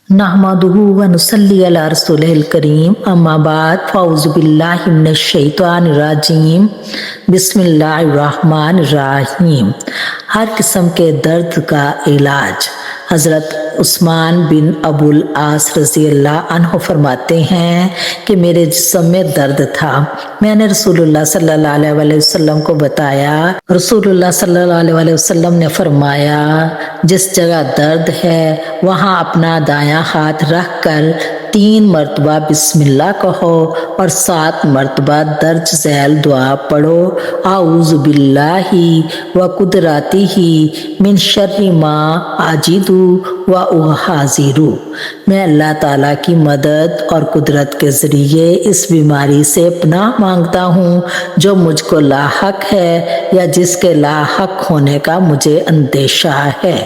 नहमदुहु व नुसल्ली अला रसूलिल करीम अम्मा बाद फ़ाउज़ु बिल्लाहि मिनश शैतानिर रजीम बिस्मिल्लाहिर रहमानिर रहीम। हर किस्म के दर्द का इलाज। हज़रत उस्मान बिन अबुल आस रज़ी अल्लाह अन्हु फरमाते हैं कि मेरे जिस्म में दर्द था। मैंने रसूलुल्लाह सल्लल्लाहु अलैहि वसल्लम को बताया। रसूलुल्लाह सल्लल्लाहु अलैहि वसल्लम ने फरमाया, जिस जगह दर्द है वहाँ अपना दायां हाथ रख कर 3 मरतबा बिस्मिल्लाह कहो और 7 मरतबा दर्ज झैल दुआ पढ़ो। आऊज़ु बिल्लाहि व कुदरतिही मिन शर्रि मा आजिदु व उहाज़िरु। मैं अल्लाह ताला की मदद और कुदरत के ज़रिए इस बीमारी से पनाह मांगता हूँ जो मुझको लाहक है या जिसके लाहक होने का मुझे अंदेशा है।